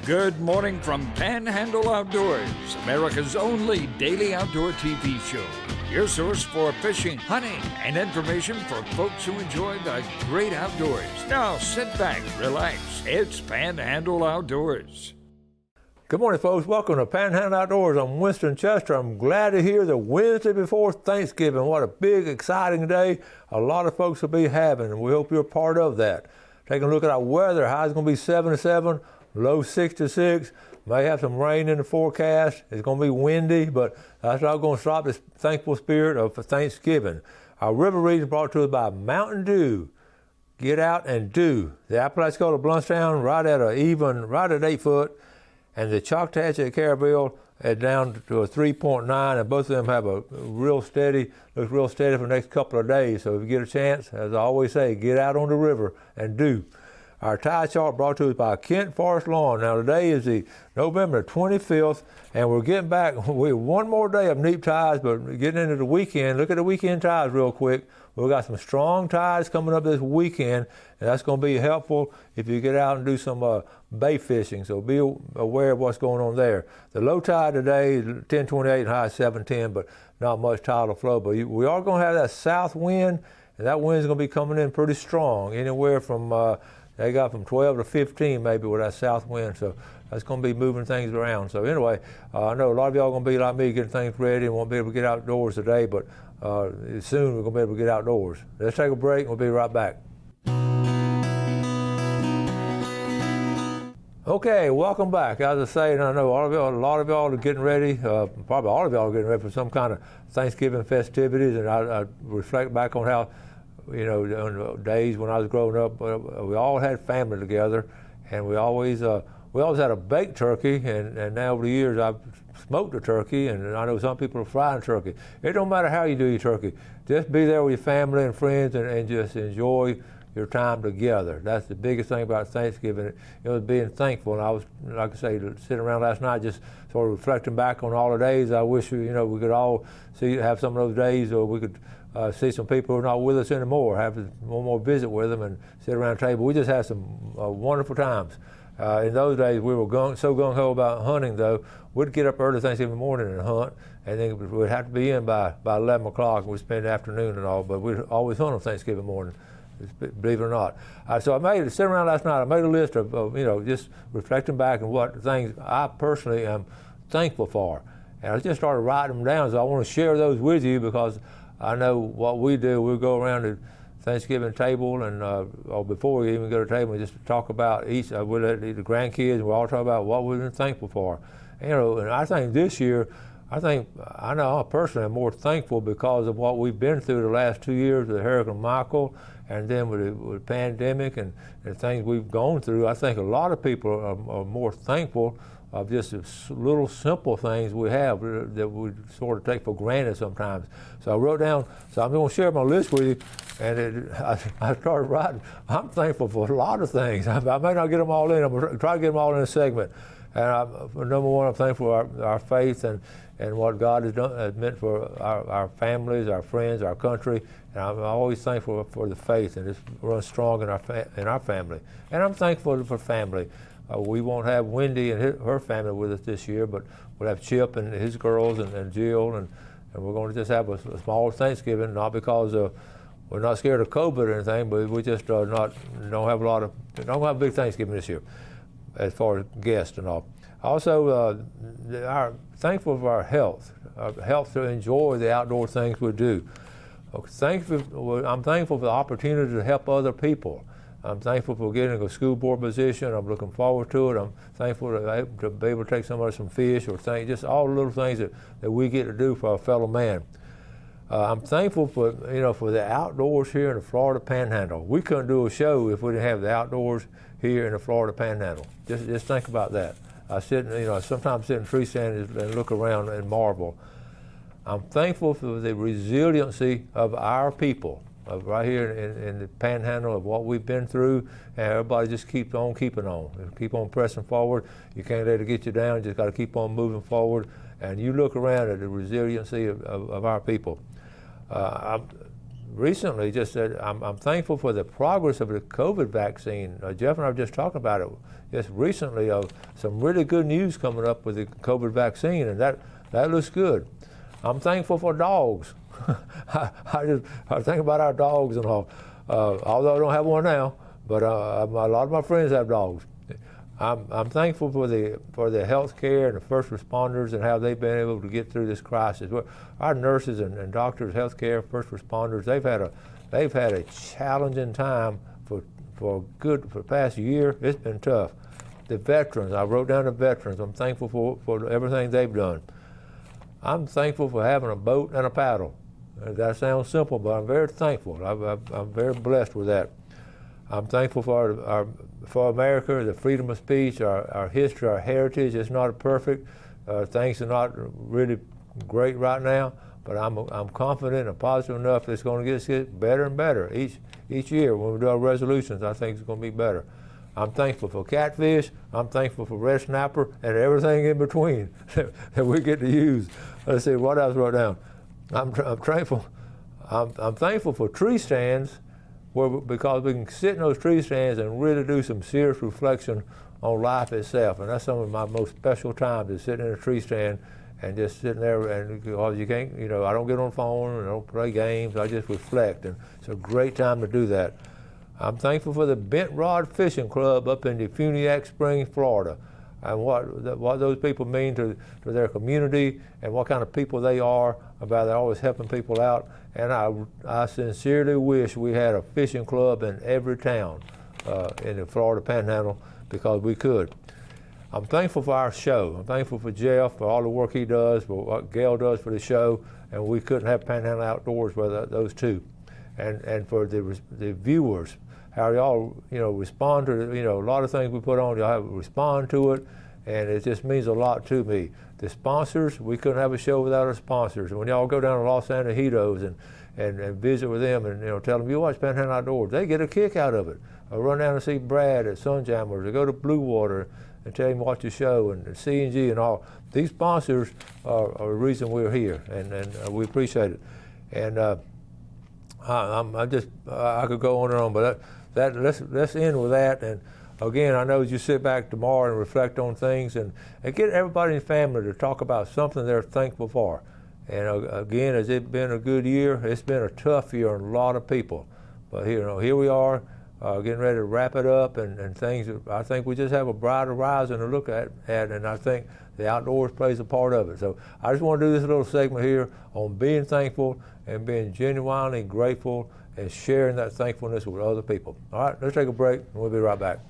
Good morning from Panhandle Outdoors, America's only daily outdoor TV show. Your source for fishing, hunting, and information for folks who enjoy the great outdoors. Now sit back, relax. It's Panhandle Outdoors. Good morning, folks. Welcome to Panhandle Outdoors. I'm Winston Chester. I'm glad to hear the Wednesday before Thanksgiving. What a big, exciting day a lot of folks will be having, and we hope you're a part of that. Taking a look at our weather. High's going to be 77, low 66. May have some rain in the forecast. It's going to be windy, but that's not going to stop this thankful spirit of Thanksgiving. Our river region brought to us by Mountain Dew. Get out and do. The Apalachicola Bluntstown right at 8 foot, and the Choctaw at Caryville at down to a 3.9, and both of them have a looks real steady for the next couple of days. So if you get a chance, as I always say, get out on the river and do. Our tide chart brought to us by Kent Forest Lawn. Now today is the November 25th, and we're getting back with one more day of neap tides, but getting into the weekend. Look at the weekend tides real quick. We've got some strong tides coming up this weekend, and that's going to be helpful if you get out and do some bay fishing. So be aware of what's going on there. The low tide today is 10:28 and high 7:10, but not much tidal flow. But we are going to have that south wind, and that wind's going to be coming in pretty strong, anywhere from they got from 12 to 15 maybe with that south wind, so that's going to be moving things around. So anyway, I know a lot of y'all are going to be like me, getting things ready and won't be able to get outdoors today, but soon we're going to be able to get outdoors. Let's take a break and we'll be right back. Okay, welcome back. As I say, and I know a lot of y'all are getting ready, probably all of y'all are getting ready for some kind of Thanksgiving festivities, and I reflect back on how, you know, in the days when I was growing up, we all had family together, and we always had a baked turkey, and now over the years I've smoked a turkey, and I know some people are frying turkey. It don't matter how you do your turkey. Just be there with your family and friends and just enjoy your time together. That's the biggest thing about Thanksgiving. It was being thankful, and I was, like I say, sitting around last night just sort of reflecting back on all the days. I wish, you know, we could all have some of those days, or we could see some people who are not with us anymore, have one more visit with them and sit around the table. We just had some wonderful times. In those days, we were so gung-ho about hunting, though. We'd get up early Thanksgiving morning and hunt, and then we'd have to be in by 11 o'clock, and we'd spend the afternoon and all, but we'd always hunt on Thanksgiving morning, believe it or not. So sitting around last night, I made a list of you know, just reflecting back on what things I personally am thankful for. And I just started writing them down, so I want to share those with you because I know what we do. We'll go around the Thanksgiving table, and or before we even go to the table, we just talk about we'll let the grandkids, and we'll all talk about what we've been thankful for. You know, and I think this year, I know I personally am more thankful because of what we've been through the last 2 years with Hurricane Michael, and then with the pandemic and things we've gone through. I think a lot of people are more thankful of just the little simple things we have that we sort of take for granted sometimes. So I wrote down, so I'm going to share my list with you, and I started writing. I'm thankful for a lot of things. I may not get them all in. I'm going to try to get them all in a segment. And number one, I'm thankful for our faith and what God has meant for our families, our friends, our country. And I'm always thankful for the faith, and it's runs strong in our family. And I'm thankful for family. We won't have Wendy and her family with us this year, but we'll have Chip and his girls and Jill, and we're going to just have a small Thanksgiving, not because we're not scared of COVID or anything, but we just don't have a big Thanksgiving this year as far as guests and all. Also, thankful for our health to enjoy the outdoor things we do. I'm thankful for the opportunity to help other people. I'm thankful for getting a school board position. I'm looking forward to it. I'm thankful to be able to take somebody some fish or just all the little things that we get to do for our fellow man. I'm thankful for the outdoors here in the Florida Panhandle. We couldn't do a show if we didn't have the outdoors here in the Florida Panhandle. Just think about that. I sometimes sit in tree stand and look around and marvel. I'm thankful for the resiliency of our people. Right here in the Panhandle of what we've been through, and everybody just keeps on keeping on. Keep on pressing forward. You can't let it get you down. You just got to keep on moving forward. And you look around at the resiliency of our people. recently, just said I'm thankful for the progress of the COVID vaccine. Jeff and I were just talking about it just recently of some really good news coming up with the COVID vaccine, and that looks good. I'm thankful for dogs. I think about our dogs and all. Although I don't have one now, but a lot of my friends have dogs. I'm thankful for the health care and the first responders and how they've been able to get through this crisis. Our nurses and doctors, health care, first responders, they've had a challenging time for the past year. It's been tough. The veterans, I wrote down the veterans. I'm thankful for everything they've done. I'm thankful for having a boat and a paddle. That sounds simple, but I'm very thankful. I'm very blessed with that. I'm thankful for America, the freedom of speech, our history, our heritage. It's not perfect. Things are not really great right now, but I'm confident and positive enough that it's going to get better and better each year. When we do our resolutions, I think it's going to be better. I'm thankful for catfish. I'm thankful for red snapper and everything in between that we get to use. Let's see what else I wrote down. I'm thankful. I'm thankful for tree stands, because we can sit in those tree stands and really do some serious reflection on life itself. And that's some of my most special times, is sitting in a tree stand and just sitting there, and because you can't, I don't get on the phone and I don't play games. I just reflect, and it's a great time to do that. I'm thankful for the Bent Rod Fishing Club up in Defuniak Springs, Florida, and what those people mean to their community and what kind of people they are, about they're always helping people out. And I sincerely wish we had a fishing club in every town in the Florida Panhandle, because we could. I'm thankful for our show. I'm thankful for Jeff, for all the work he does, for what Gail does for the show, and we couldn't have Panhandle Outdoors without those two. And for the viewers, how y'all respond to a lot of things we put on. Y'all respond to it, and it just means a lot to me. The sponsors, we couldn't have a show without our sponsors. And when y'all go down to Los Angeles and visit with them and tell them you watch Panhandle Outdoors, they get a kick out of it. I run down and see Brad at Sunjammers, or go to Blue Water and tell him watch the show, and C&G and all. These sponsors are the reason we're here, and we appreciate it. And I could go on and on, but let's end with that. And again, I know as you sit back tomorrow and reflect on things, and get everybody in the family to talk about something they're thankful for. And again, has it been a good year? It's been a tough year on a lot of people. But here we are, getting ready to wrap it up, and things. I think we just have a brighter horizon to look at, and I think the outdoors plays a part of it. So I just want to do this little segment here on being thankful and being genuinely grateful and sharing that thankfulness with other people. All right, let's take a break, and we'll be right back.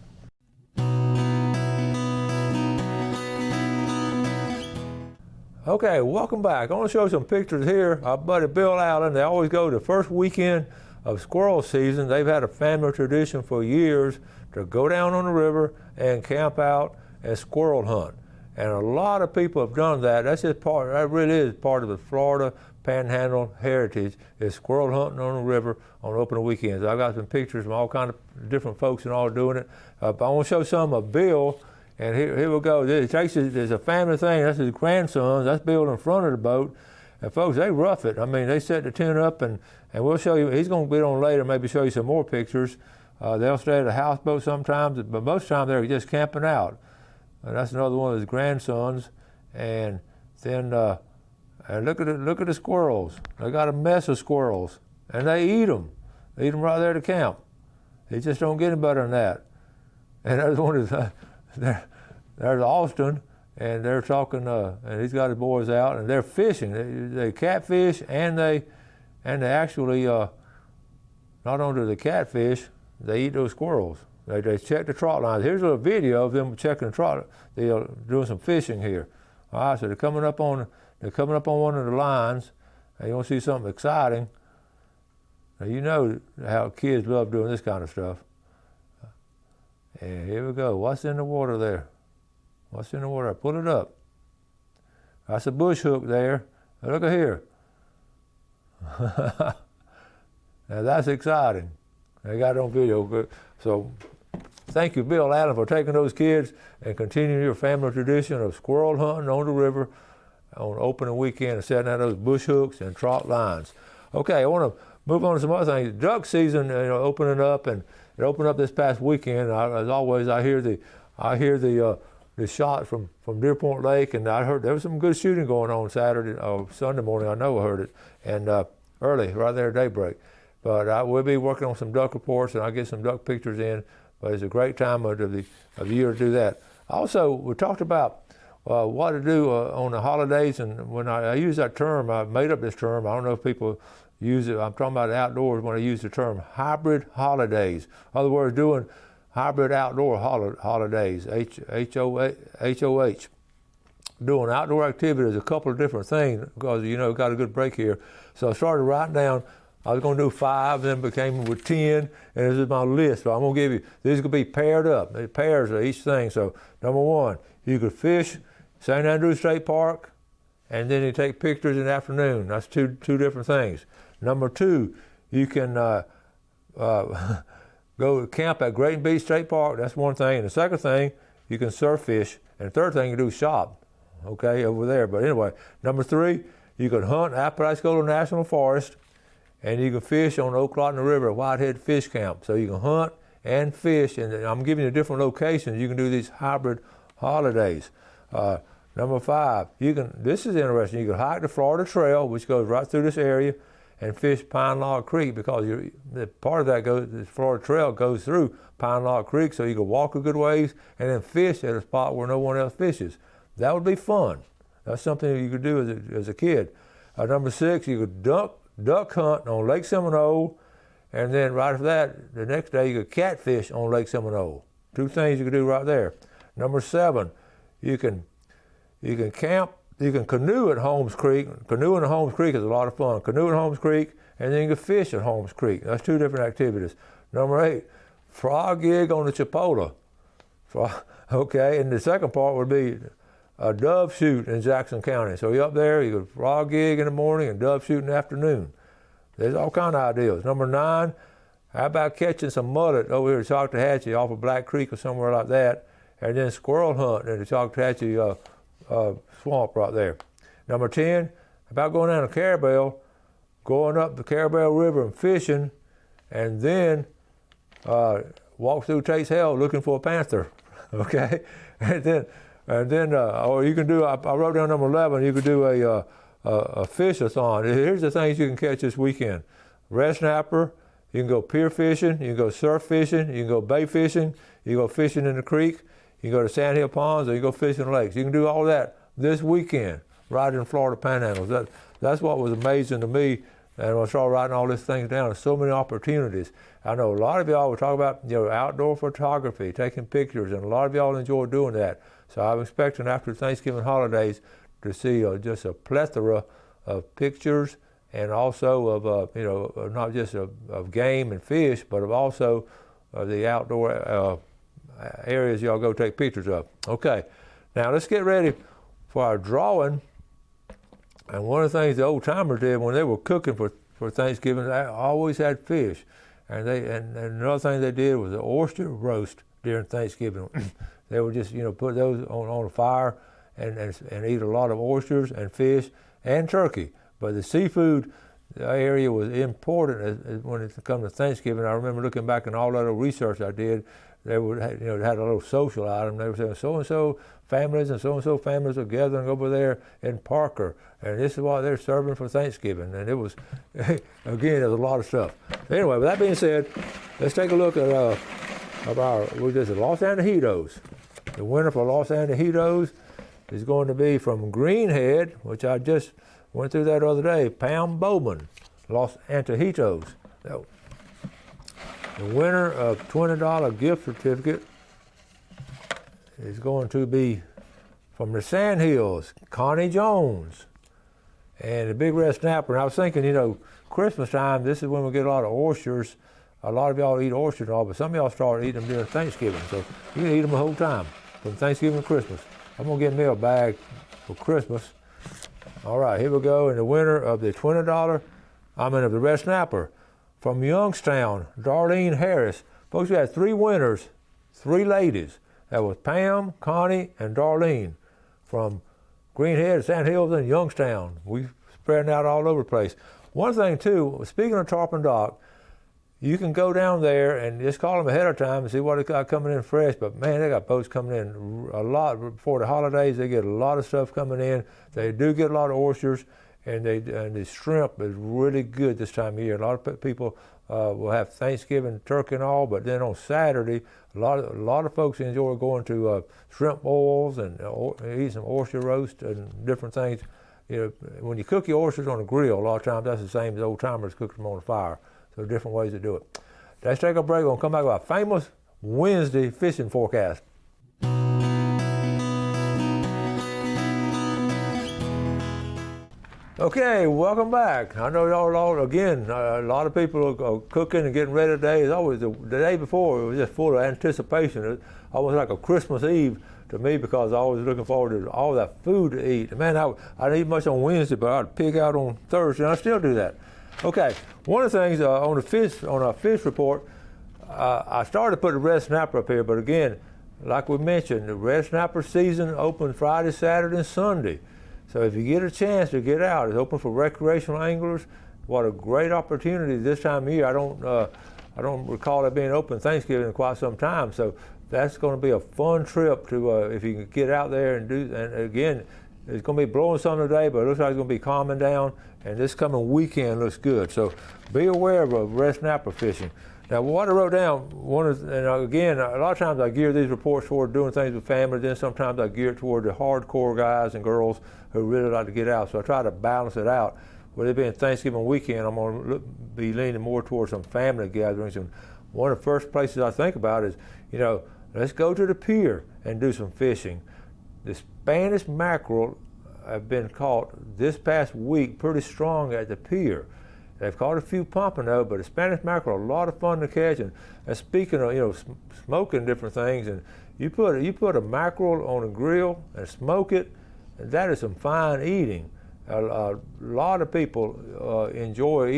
Okay, welcome back. I want to show some pictures here. Our buddy Bill Allen, they always go the first weekend of squirrel season. They've had a family tradition for years to go down on the river and camp out and squirrel hunt. And a lot of people have done that. That really is part of the Florida Panhandle heritage, is squirrel hunting on the river on open weekends. I've got some pictures from all kinds of different folks and all doing it. But I want to show some of Bill. And here we go. There's a family thing. That's his grandsons. That's Bill in front of the boat. And folks, they rough it. I mean, they set the tent up, and we'll show you. He's going to get on later, maybe show you some more pictures. They'll stay at a houseboat sometimes, but most of the time they're just camping out. And that's another one of his grandsons. And then and look at the squirrels. They got a mess of squirrels, and they eat them. They eat them right there at the camp. They just don't get any better than that. And there's one of there's Austin, and they're talking, and he's got his boys out, and they're fishing. They catfish, and they actually, not only do they catfish, they eat those squirrels. They check the trot lines. Here's a video of them checking the trot. They're doing some fishing here. All right, so they're coming up on one of the lines, and you want to see something exciting. Now, you know how kids love doing this kind of stuff. And here we go. What's in the water there? What's in the water? Pull it up. That's a bush hook there. Now look at here. Now that's exciting. They got it on video. So thank you, Bill Allen, for taking those kids and continuing your family tradition of squirrel hunting on the river on opening weekend and setting out those bush hooks and trot lines. Okay, I want to move on to some other things. Duck season, opening up, and it opened up this past weekend. As always, I hear the shots from Deer Point Lake, and I heard there was some good shooting going on Saturday or Sunday morning. I know I heard it, and early, right there at daybreak. But we'll be working on some duck reports, and I'll get some duck pictures in. But it's a great time of the year to do that. Also, we talked about what to do on the holidays, and when I use that term, I made up this term. I don't know if people use it. I'm talking about outdoors when I use the term hybrid holidays. In other words, doing hybrid outdoor holidays, H-O-H. Doing outdoor activities, a couple of different things, because got a good break here. So I started writing down. I was going to do 5, then became with 10, and this is my list. So I'm going to give you, these could be paired up, pairs of each thing. So number 1, you could fish St. Andrews State Park, and then you take pictures in the afternoon. That's two different things. Number 2, you can go camp at Grayton Beach State Park. That's one thing. And the second thing, you can surf fish. And the third thing, you do shop, okay, over there. But anyway, number 3, you can hunt Apalachicola National Forest, and you can fish on the Ocklawaha River at Whitehead Fish Camp. So you can hunt and fish, and I'm giving you different locations. You can do these hybrid holidays. Number 5, this is interesting, you can hike the Florida Trail, which goes right through this area, and fish Pine Log Creek, because part of that the Florida Trail goes through Pine Log Creek, so you can walk a good ways and then fish at a spot where no one else fishes. That would be fun. That's something you could do as a kid. Number 6, you could duck hunt on Lake Seminole, and then right after that, the next day you could catfish on Lake Seminole. 2 things you could do right there. Number 7, you can camp, you can canoe at Holmes Creek. Canoeing at Holmes Creek is a lot of fun. Canoe at Holmes Creek, and then you can fish at Holmes Creek. That's 2 different activities. Number 8, frog gig on the Chipola. Okay, and the second part would be a dove shoot in Jackson County. So you're up there, you could frog gig in the morning and dove shoot in the afternoon. There's all kind of ideas. Number 9, how about catching some mullet over here at Choctawhatchee off of Black Creek or somewhere like that, and then squirrel hunt in the Choctawhatchee swamp right there. Number 10, about going down to Carabel, going up the Carabel River and fishing, and then walk through Tate's Hell looking for a panther. Okay, and then or you can do. I wrote down number 11. You could do a fish-a-thon. Here's the things you can catch this weekend: red snapper. You can go pier fishing. You can go surf fishing. You can go bay fishing. You can go fishing in the creek. You can go to Sandhill Ponds, or you can go fishing lakes. You can do all that this weekend, right in Florida Panhandle. That's what was amazing to me. And when I started writing all these things down, there's so many opportunities. I know a lot of y'all will talk about outdoor photography, taking pictures, and a lot of y'all enjoy doing that. So I'm expecting after Thanksgiving holidays to see just a plethora of pictures, and also of not just of game and fish, but of also the outdoor areas y'all go take pictures of. Okay, now let's get ready for our drawing. And one of the things the old timers did when they were cooking for Thanksgiving, they always had fish. And another thing they did was the oyster roast during Thanksgiving. They would just put those on a fire and eat a lot of oysters and fish and turkey. But the seafood area was important when it comes to Thanksgiving. I remember looking back in all that little research I did. They would had a little social item. They were saying so-and-so families and so-and-so families are gathering over there in Parker, and this is what they're serving for Thanksgiving. And it was, again, there's a lot of stuff. Anyway, with that being said, let's take a look at the Los Angeles. The winner for Los Angeles is going to be from Greenhead, which I just went through that other day, Pam Bowman, Los Angeles. So, the winner of $20 gift certificate is going to be from the Sandhills, Connie Jones, and the Big Red Snapper. And I was thinking, Christmas time, this is when we get a lot of oysters. A lot of y'all eat oysters and all, but some of y'all start eating them during Thanksgiving. So you can eat them the whole time, from Thanksgiving to Christmas. I'm going to get me a bag for Christmas. All right, here we go. And the winner of the of the Red Snapper, from Youngstown, Darlene Harris. Folks, we had 3 winners, 3 ladies. That was Pam, Connie, and Darlene from Greenhead, Sandhills, and Youngstown. We spreading out all over the place. one thing too, speaking of Tarpon Dock, you can go down there and just call them ahead of time and see what they got coming in fresh. But man, they got boats coming in a lot before the holidays. They get a lot of stuff coming in. They do get a lot of oysters, and the shrimp is really good this time of year. A lot of people will have Thanksgiving turkey and all, but then on Saturday, a lot of folks enjoy going to shrimp boils and eat some oyster roast and different things. You know, when you cook your oysters on a grill, a lot of times that's the same as old timers cooking them on a fire. So different ways to do it. Let's take a break. We'll come back with our famous Wednesday fishing forecast. Okay, welcome back. I know y'all again, a lot of people are cooking and getting ready today. It's always the day before, it was just full of anticipation. It's almost like a Christmas Eve to me, because I was looking forward to all that food to eat. Man, I didn't eat much on Wednesday, but I'd pig out on Thursday, and I still do that. Okay, one of the things on our fish report, I started to put the red snapper up here, but again, like we mentioned, the red snapper season open Friday, Saturday, and Sunday. So if you get a chance to get out, it's open for recreational anglers. What a great opportunity this time of year. I don't recall it being open Thanksgiving in quite some time. So that's going to be a fun trip to if you can get out there and do. And again, it's going to be blowing some today, but it looks like it's going to be calming down. And this coming weekend looks good. So be aware of red snapper fishing. Now, what I wrote down, again, a lot of times I gear these reports toward doing things with family, then sometimes I gear it toward the hardcore guys and girls who really like to get out. So I try to balance it out. With it being Thanksgiving weekend, I'm going to be leaning more towards some family gatherings. And one of the first places I think about is, let's go to the pier and do some fishing. The Spanish mackerel have been caught this past week pretty strong at the pier. They've caught a few pompano, but the Spanish mackerel are a lot of fun to catch. And speaking of, smoking different things, and you put a mackerel on a grill and smoke it, and that is some fine eating. A lot of people enjoy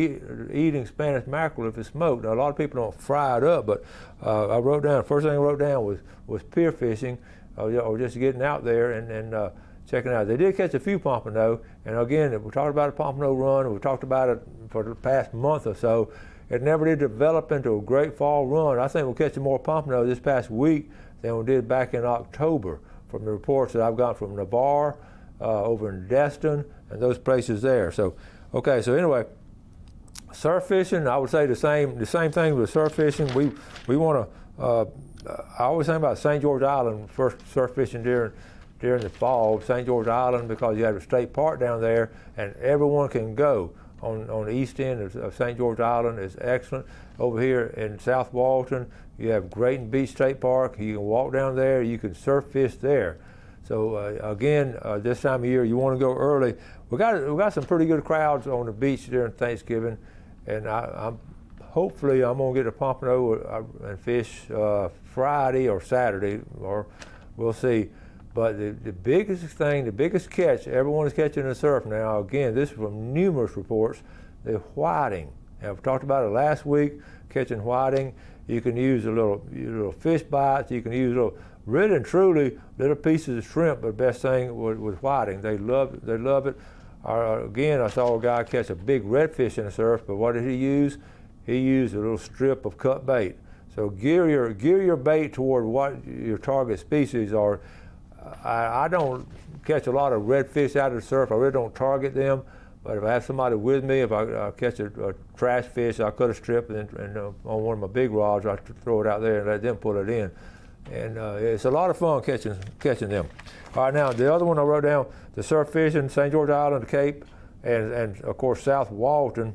eating Spanish mackerel if it's smoked. Now, a lot of people don't fry it up, but first thing I wrote down was pier fishing, or just getting out there and checking it out. They did catch a few pompano, and again, we talked about a pompano run, and we talked about it for the past month or so. It never did develop into a great fall run. I think we're catching more pompano this past week than we did back in October from the reports that I've got from Navarre, over in Destin, and those places there. So, okay, so anyway, surf fishing, I would say the same thing with surf fishing. We want to, I always think about St. George Island, first surf fishing during the fall, St. George Island, because you have a state park down there and everyone can go on the east end of St. George Island. Is excellent. Over here in South Walton, you have Grayton Beach State Park. You can walk down there, you can surf fish there. So again, this time of year, you want to go early. We got some pretty good crowds on the beach during Thanksgiving, and hopefully I'm going to get a pompano and fish Friday or Saturday, or we'll see. But the biggest catch everyone is catching in the surf now, again, this is from numerous reports, the whiting. Now, we talked about it last week, catching whiting. You can use your little fish bites. You can use really and truly little pieces of shrimp, but the best thing with whiting. They love it. Again, I saw a guy catch a big redfish in the surf, but what did he use? He used a little strip of cut bait. So gear your bait toward what your target species are. I don't catch a lot of redfish out of the surf. I really don't target them. But if I have somebody with me, if I catch a trash fish, I'll cut a strip and on one of my big rods, I throw it out there and let them pull it in. And it's a lot of fun catching them. All right, now the other one I wrote down, the surf fishing, St. George Island, the Cape, and of course South Walton.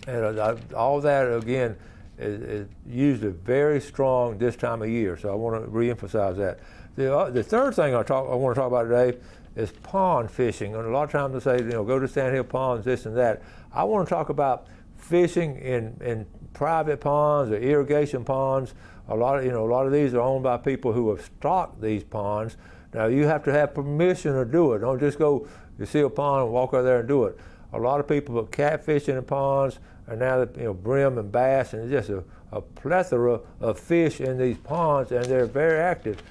And all that, again, is usually very strong this time of year. So I want to reemphasize that. The third thing I want to talk about today is pond fishing. And a lot of times they say, go to Sandhill ponds, this and that. I want to talk about fishing in private ponds or irrigation ponds. A lot of these are owned by people who have stocked these ponds. Now you have to have permission to do it. Don't just go, you see a pond and walk out there and do it. A lot of people put catfish in the ponds, and now brim and bass, and it's just a plethora of fish in these ponds, and they're very active.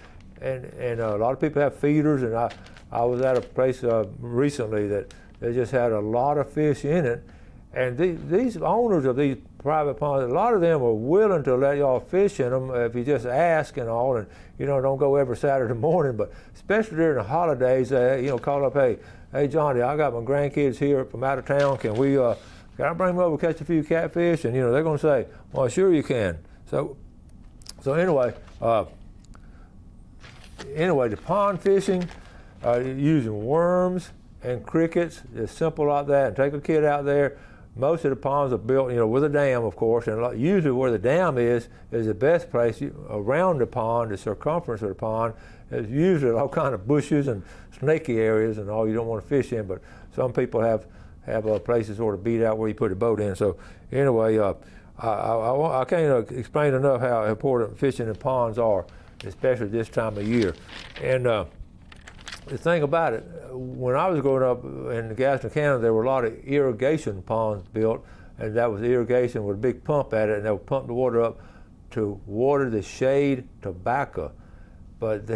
And a lot of people have feeders, and I was at a place recently that they just had a lot of fish in it, And these owners of these private ponds, a lot of them are willing to let y'all fish in them if you just ask and all, and don't go every Saturday morning. But especially during the holidays, call up, hey Johnny, I got my grandkids here from out of town. Can I bring them over catch a few catfish? And they're going to say, well, sure you can. So anyway, the pond fishing, using worms and crickets, it's simple like that. And take a kid out there. Most of the ponds are built, with a dam, of course, and usually where the dam is the best place around the pond. The circumference of the pond is usually all kind of bushes and snaky areas and all you don't want to fish in. But some people have places sort of beat out where you put a boat in. So anyway, I can't explain enough how important fishing in ponds are, especially this time of year. And the thing about it, when I was growing up in Gaston, Canada, there were a lot of irrigation ponds built, and that was irrigation with a big pump at it, and they would pump the water up to water the shade tobacco. But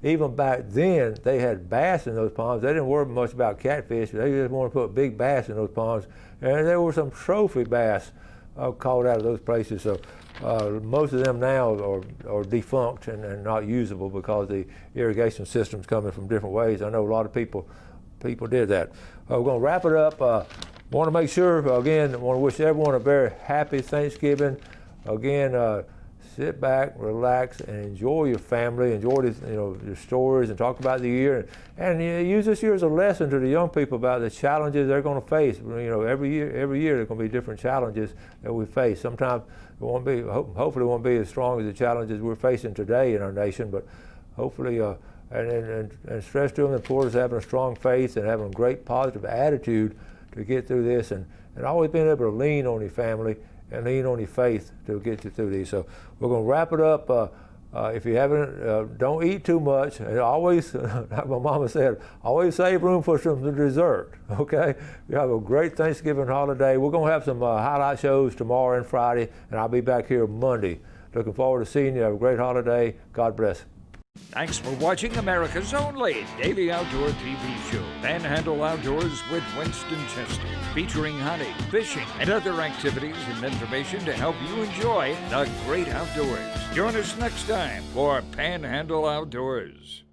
even back then, they had bass in those ponds. They didn't worry much about catfish. They just wanted to put big bass in those ponds, and there were some trophy bass caught out of those places. So most of them now are defunct and not usable because the irrigation system's coming from different ways. I know a lot of people did that. We're going to wrap it up. Want to make sure, again, want to wish everyone a very happy Thanksgiving. Again, sit back, relax, and enjoy your family. Enjoy this, your stories, and talk about the year, and use this year as a lesson to the young people about the challenges they're going to face. Every year there's going to be different challenges that we face. Sometimes it won't be, hopefully, it won't be as strong as the challenges we're facing today in our nation, but hopefully, and stress to them that Florida's having a strong faith and having a great positive attitude to get through this, and always being able to lean on your family and lean on your faith to get you through these. So we're going to wrap it up. If you haven't, don't eat too much. And always, like my mama said, always save room for some dessert, okay? You have a great Thanksgiving holiday. We're going to have some highlight shows tomorrow and Friday, and I'll be back here Monday. Looking forward to seeing you. Have a great holiday. God bless. Thanks for watching America's only daily outdoor TV show, Panhandle Outdoors with Winston Chester, featuring hunting, fishing, and other activities and information to help you enjoy the great outdoors. Join us next time for Panhandle Outdoors.